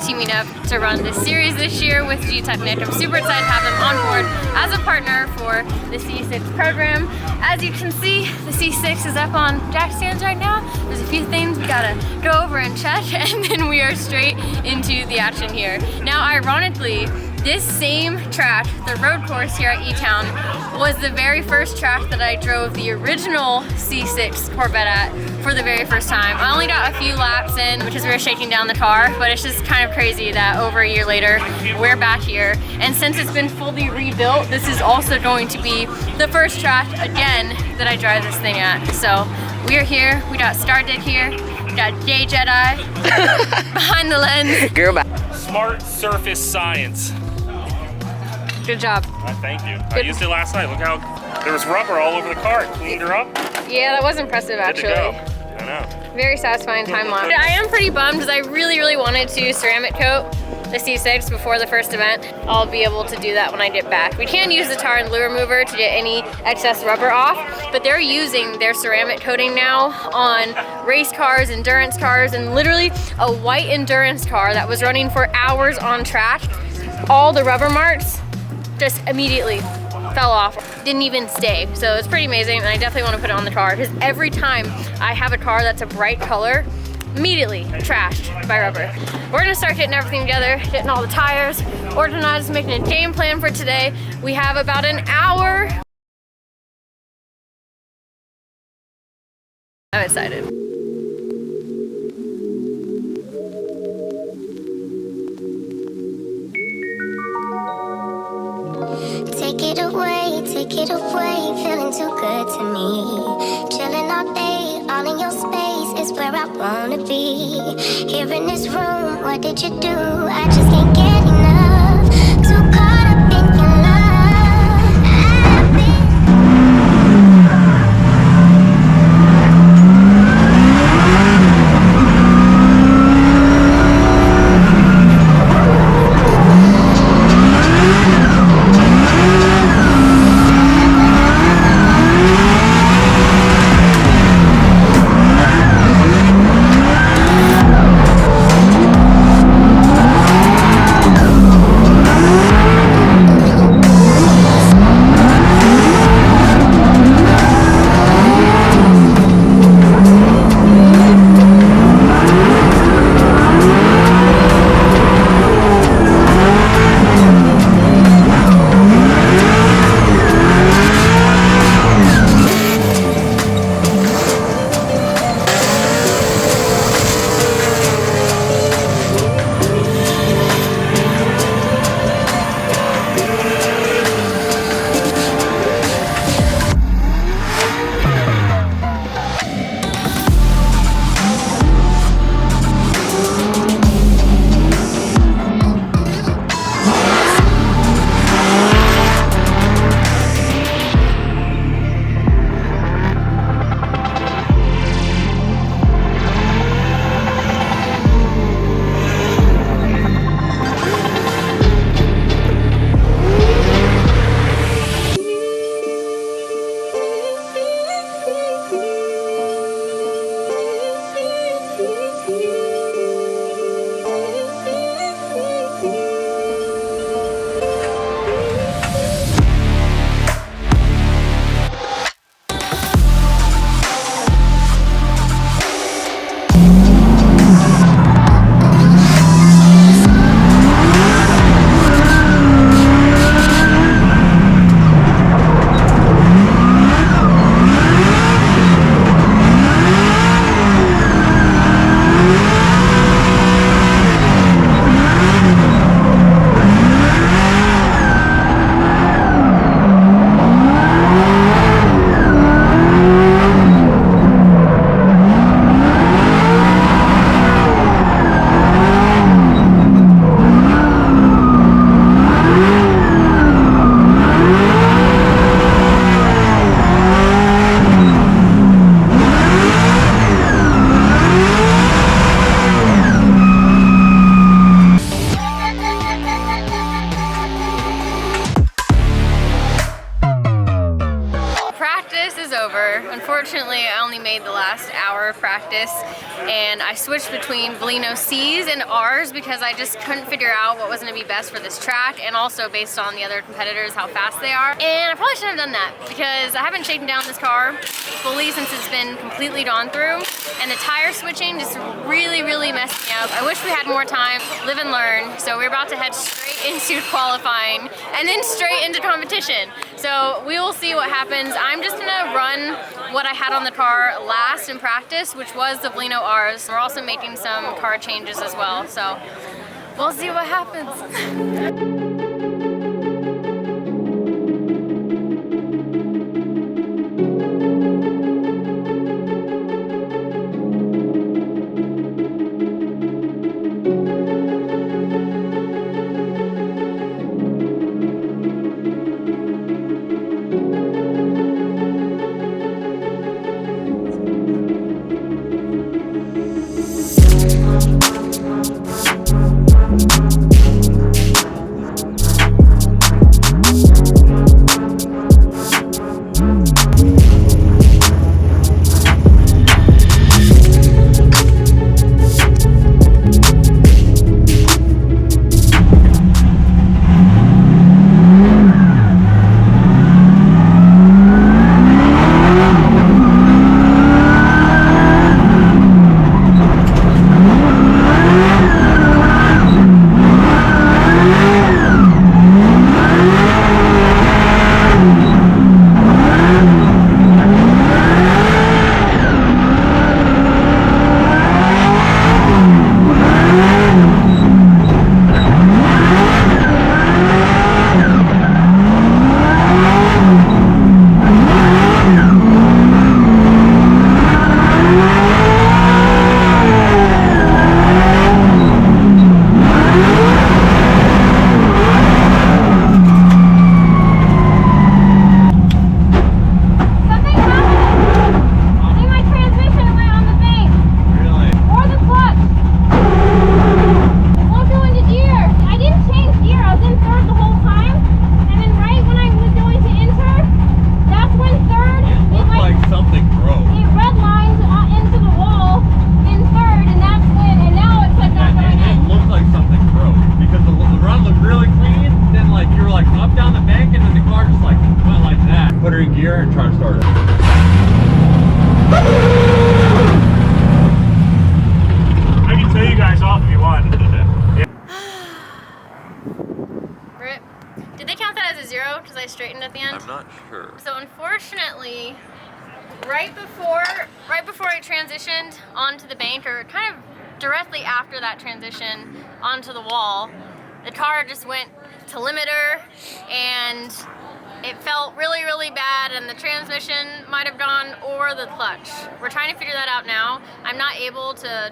teaming up to run this series this year with G-Technic. I'm super excited to have them on board as a partner for the C6 program. As you can see, the C6 is up on jack stands right now. There's a few things we gotta go over and check, and then we are straight into the action here. Now, ironically, this same track, the road course here at E-Town, was the very first track that I drove the original C6 Corvette at for the very first time. I only got a few laps in because we were shaking down the car, but it's just kind of crazy that over a year later, we're back here. And since it's been fully rebuilt, this is also going to be the first track again that I drive this thing at. So we are here, we got started here, we got J Jedi behind the lens. Girl, Smart surface science. Good job. Thank you. I used it last night. Look how there was rubber all over the car. It cleaned her up. Yeah, that was impressive actually. Good to go. I know. Very satisfying time lapse. I am pretty bummed because I really wanted to ceramic coat the C6 before the first event. I'll be able to do that when I get back. We can use the tar and lure remover to get any excess rubber off, but they're using their ceramic coating now on race cars, endurance cars, and literally a white endurance car that was running for hours on track. All the rubber marks just immediately fell off, didn't even stay. So it's pretty amazing, and I definitely want to put it on the car because every time I have a car that's a bright color, immediately trashed by rubber. We're gonna start getting everything together, getting all the tires organized, making a game plan for today. We have about an hour. I'm excited. Take it away, feeling too good to me. Chilling all day, all in your space is where I wanna be. Here in this room, what did you do? I just can't get enough. Too caught up in your love. I've been unfortunately, I only made the last hour of practice, and I switched between Velino C's and R's because I just couldn't figure out what was going to be best for this track, and also based on the other competitors, how fast they are. And I probably shouldn't have done that because I haven't shaken down this car fully since it's been completely gone through, and the tire switching just really messed me up. I wish we had more time, live and learn. So we're about to head straight into qualifying and then straight into competition. So we will see what happens. I'm just gonna run what I had on the car last in practice, which was the Velino R's. We're also making some car changes as well. So we'll see what happens. Because I straightened at the end? I'm not sure. So unfortunately, right before I transitioned onto the bank, or kind of directly after that transition onto the wall, the car just went to limiter and it felt really bad, and the transmission might have gone, or the clutch. We're trying to figure that out now. I'm not able to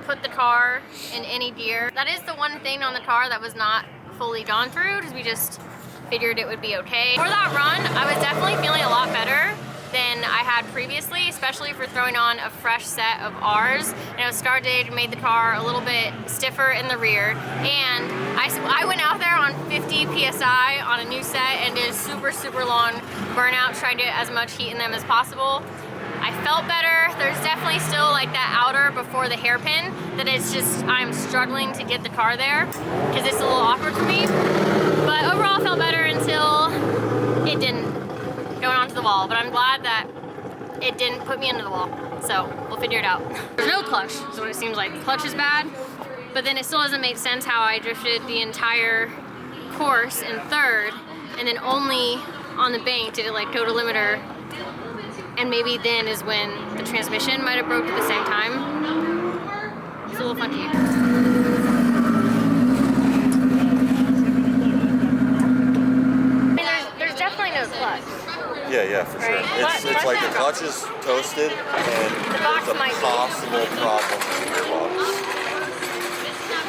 put the car in any gear. That is the one thing on the car that was not fully gone through, because we just figured it would be okay. For that run, I was definitely feeling a lot better than I had previously, especially for throwing on a fresh set of R's. And it started made the car a little bit stiffer in the rear. And I went out there on 50 PSI on a new set and did super long burnout, trying to get as much heat in them as possible. I felt better. There's definitely still like that outer before the hairpin that it's just, I'm struggling to get the car there because it's a little awkward for me. But overall I felt better until it didn't, going onto the wall. But I'm glad that it didn't put me into the wall. So we'll figure it out. There's no clutch, is what it seems like. The clutch is bad, but then it still doesn't make sense how I drifted the entire course in third and then only on the bank did it like go to limiter. And maybe then is when the transmission might have broke at the same time. It's a little funky. I mean, there's definitely no clutch. Yeah, for sure. Right. It's like the clutch is toasted and box there's a might be. possible problem with the gearbox.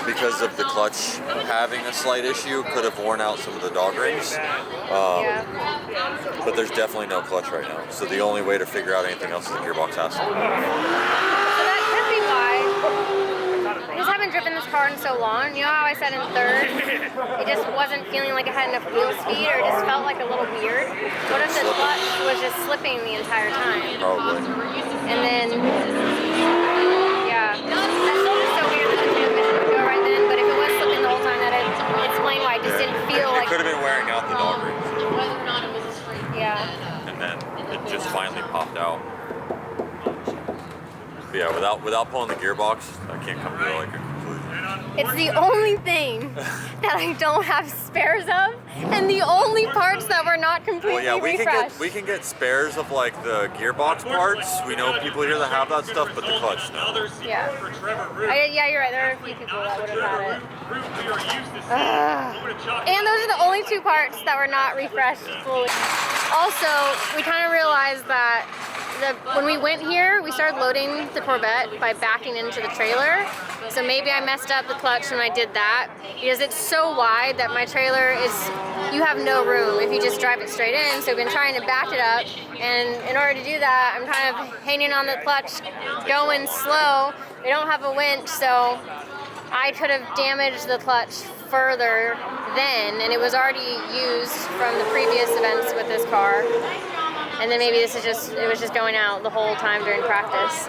Because of the clutch having a slight issue, could have worn out some of the dog rings. But there's definitely no clutch right now. So the only way to figure out anything else is the gearbox has to. So that could be why. just haven't driven this car in so long. You know how I said in third? It just wasn't feeling like it had enough wheel speed, or it just felt like a little weird. What if the clutch was just slipping the entire time? Probably. And then, yeah, that's still just so weird that the transmission would go right then. But if it was slipping the whole time, that would explain why it just didn't feel It like. could have been wearing out the dog rings. Yeah. And then it just finally popped out. But yeah, without pulling the gearbox, I can't come to like a conclusion. It's the only thing that I don't have spares of, and the only parts that were not completely Well, yeah, refreshed. we can get spares of like the gearbox parts. We know people here that have that stuff, but the clutch, no. Yeah. Yeah, you're right. There are a few people that would have had it. And those are the only two parts that were not refreshed fully. Also, we kind of realized that when we went here, we started loading the Corvette by backing into the trailer. So maybe I messed up the clutch when I did that, because it's so wide that my trailer is, you have no room if you just drive it straight in. So I've been trying to back it up, and in order to do that, I'm kind of hanging on the clutch, going slow. We don't have a winch, so I could have damaged the clutch further then, and it was already used from the previous events with this car. And then maybe this is it was just going out the whole time during practice.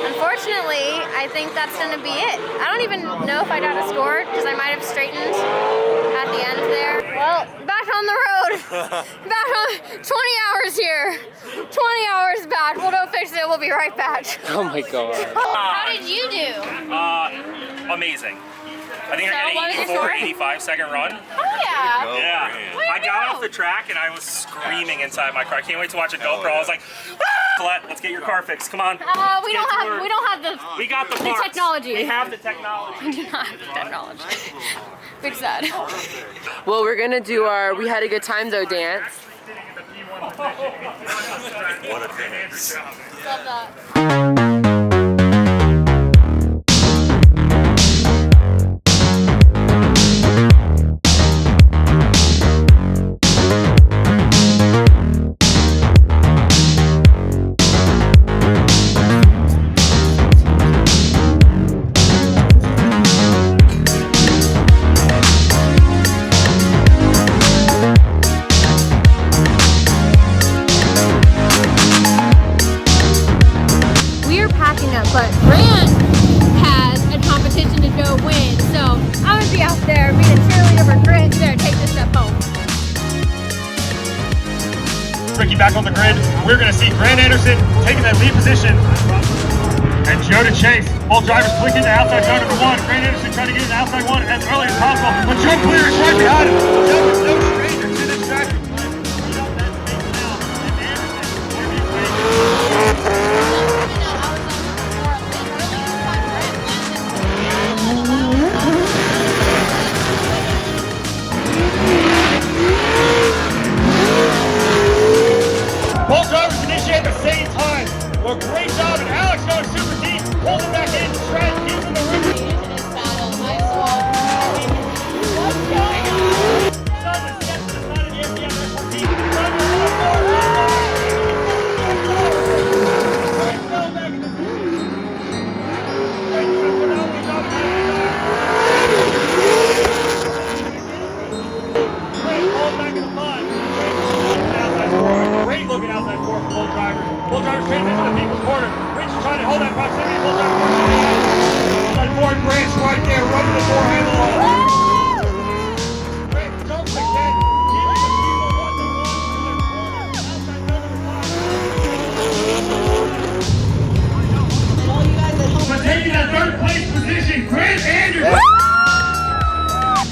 Unfortunately, I think that's gonna be it. I don't even know if I got a score, because I might have straightened at the end there. Well, back on the road. Back on 20 hours here. 20 hours back. We'll go fix it. We'll be right back. Oh my god. How did you do? Amazing. I think So, I what was got your an score? 85-second run. Oh yeah. Yeah. Way I to got go. off the track and I was screaming inside my car. I can't wait to watch a GoPro. I was like, Collete, let's get your car fixed. Come on. We Let's don't get to work. have the We got the parts. technology. We have the technology. We do not have the technology. Big sad. Well, we're gonna do our We Had a Good Time Though dance. What a dance. Love that. But Grant has a competition to go win, so I'm gonna be out there being a cheerleader for Grant to take this step home. Ricky back on the grid. We're going to see Grant Anderson taking that lead position. And Joe to chase. Both drivers clicking to outside zone number one. Grant Anderson trying to get in outside one as early as possible. But Joe Clear is right behind him. Joe is no stranger to this track. Both drivers initiate at the same time. Well, great job, and Alex going super deep, pulls it back in, Shred, keeps in the room. Great looking outside four for both drivers. Both drivers transition to the people's corner. Rich is trying to hold that proximity. Both drivers outside four, Grant's right there, rubbing the door handle off. Grant jumps again, giving the people what they want in their corner. Outside number 5. But taking that third place position, Grant Anderson.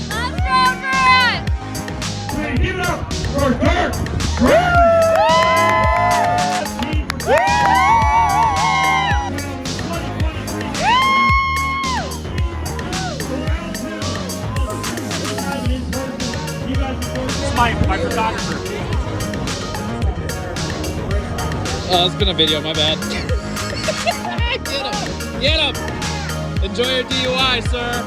Let's go, Grant! Give it up for Dirk. Grant. My photographer. Oh, it's been a video, my bad. Get him! Get him! Enjoy your DUI, sir.